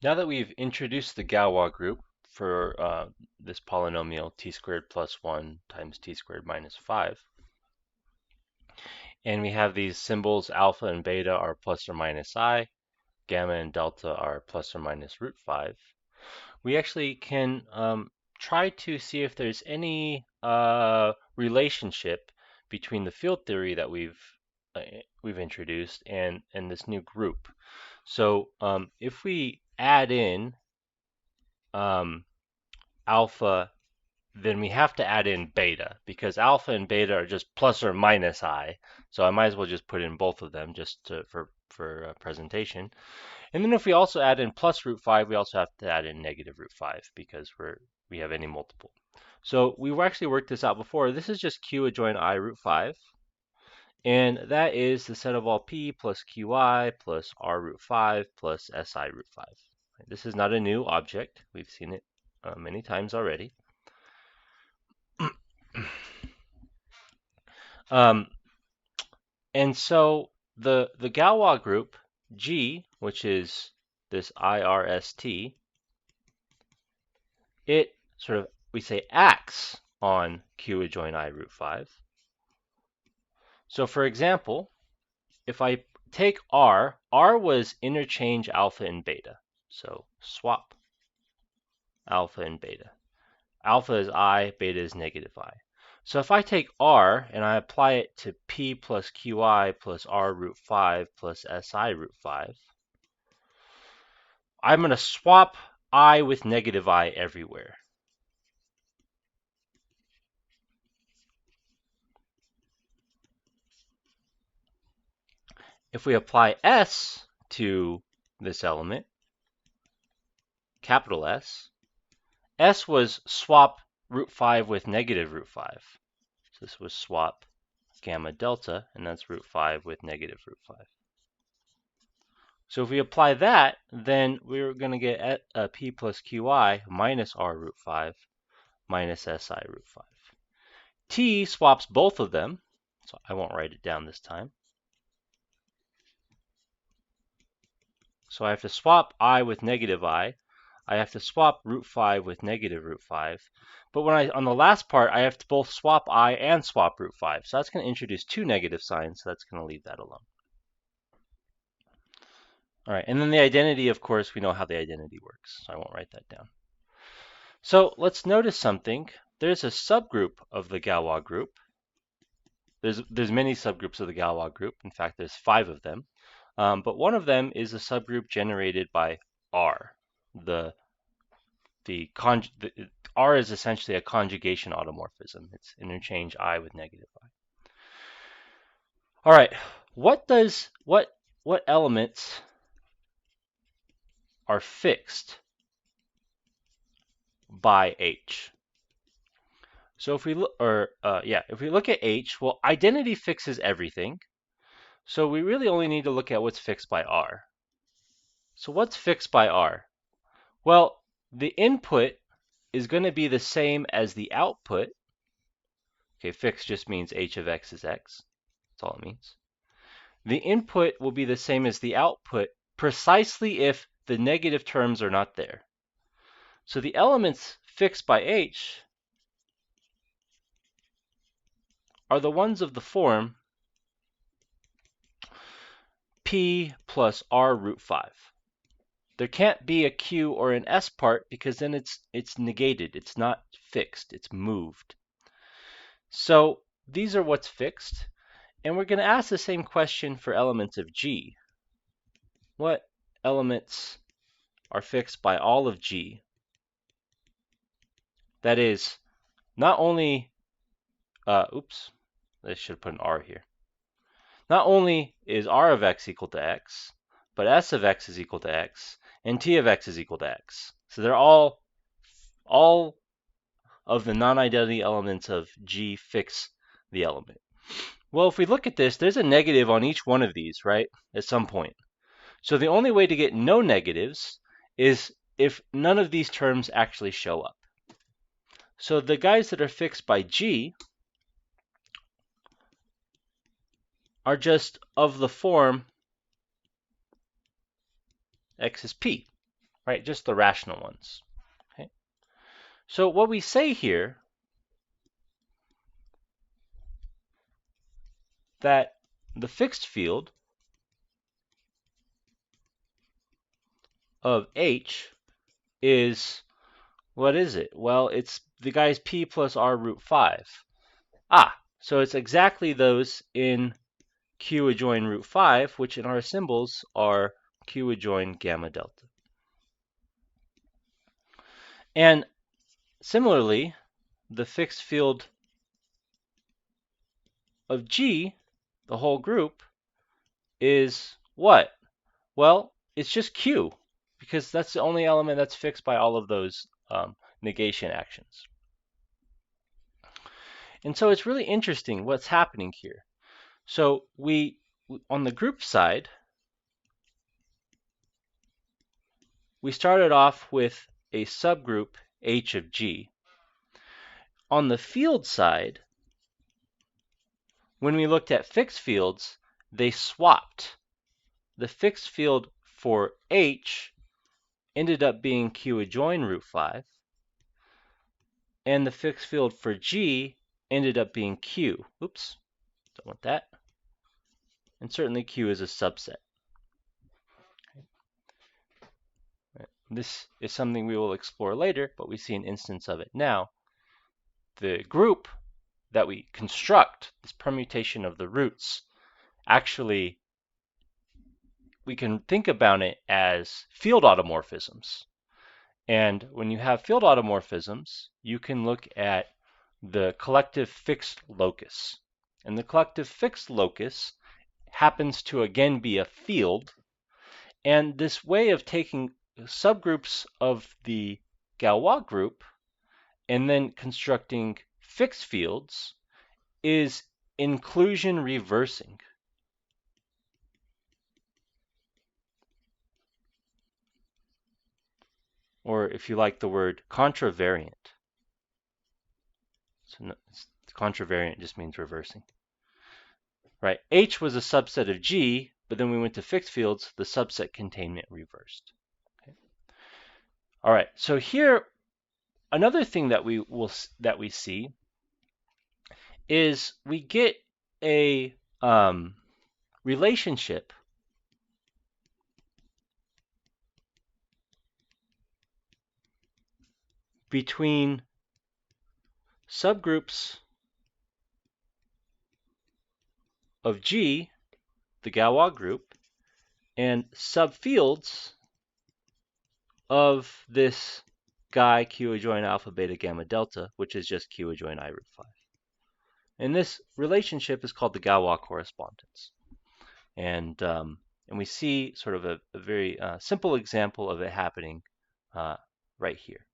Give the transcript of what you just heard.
Now that we've introduced the Galois group for this polynomial t squared plus 1 times t squared minus 5, and we have these symbols alpha and beta are plus or minus I, gamma and delta are plus or minus root 5, we actually can try to see if there's any relationship between the field theory that we've introduced and this new group. So if we add in alpha, then we have to add in beta because alpha and beta are just plus or minus I. So I might as well just put in both of them just for presentation. And then if we also add in plus root 5, we also have to add in negative root 5 because we have any multiple. So we've actually worked this out before. This is just q adjoint I root 5. And that is the set of all p plus qi plus r root 5 plus si root 5. This is not a new object. We've seen it many times already. And so the Galois group G, which is this IRST, it sort of, we say, acts on q adjoint I root 5. So for example, if I take R was interchange alpha and beta. So swap alpha and beta. Alpha is I, beta is negative I. So if I take R and I apply it to P plus QI plus R root 5 plus SI root 5, I'm going to swap I with negative I everywhere. If we apply S to this element, capital S, S was swap root 5 with negative root 5. So this was swap gamma delta, and that's root 5 with negative root 5. So if we apply that, then we're going to get P plus QI minus R root 5 minus SI root 5. T swaps both of them, so I won't write it down this time. So I have to swap I with negative I. I have to swap root 5 with negative root 5. But on the last part, I have to both swap I and swap root 5. So that's going to introduce two negative signs, so that's going to leave that alone. All right, and then the identity, of course, we know how the identity works, so I won't write that down. So let's notice something. There's a subgroup of the Galois group. There's many subgroups of the Galois group. In fact, there's 5 of them. But one of them is a subgroup generated by R. R is essentially a conjugation automorphism. It's interchange I with negative I. All right, what elements are fixed by H? So if we look, if we look at H, well, identity fixes everything. So we really only need to look at what's fixed by R. So what's fixed by R? Well, the input is going to be the same as the output. Okay, fixed just means H of X is X. That's all it means. The input will be the same as the output precisely if the negative terms are not there. So the elements fixed by H are the ones of the form P plus R root 5. There can't be a Q or an S part because then it's negated. It's not fixed. It's moved. So these are what's fixed. And we're going to ask the same question for elements of G. What elements are fixed by all of G? That is, not only, I should put an R here. Not only is R of X equal to X, but S of X is equal to X, and T of X is equal to X. So they're all of the non-identity elements of G fix the element. Well, if we look at this, there's a negative on each one of these, right, at some point. So the only way to get no negatives is if none of these terms actually show up. So the guys that are fixed by G are just of the form X is P. right? Just the rational ones. Okay. So what we say here that the fixed field of H is, what is it? Well, it's the guys P plus R root 5. So it's exactly those in Q adjoin root 5, which in our symbols are Q adjoin gamma delta. And similarly, the fixed field of G, the whole group, is what? Well, it's just Q, because that's the only element that's fixed by all of those negation actions. And so it's really interesting what's happening here. So on the group side, we started off with a subgroup H of G. On the field side, when we looked at fixed fields, they swapped. The fixed field for H ended up being Q adjoin root 5, and the fixed field for G ended up being Q. Oops, don't want that. And certainly Q is a subset. This is something we will explore later, but we see an instance of it now. The group that we construct, this permutation of the roots, actually, we can think about it as field automorphisms. And when you have field automorphisms, you can look at the collective fixed locus. And the collective fixed locus happens to again be a field. And this way of taking subgroups of the Galois group and then constructing fixed fields is inclusion reversing. Or if you like the word, contravariant. So contravariant just means reversing. Right? H was a subset of G, but then we went to fixed fields, the subset containment reversed. Okay. All right, so here, another thing that we see is we get a relationship between subgroups of G, the Galois group, and subfields of this guy Q adjoin alpha, beta, gamma, delta, which is just Q adjoin I root 5. And this relationship is called the Galois correspondence. And we see sort of a very simple example of it happening right here.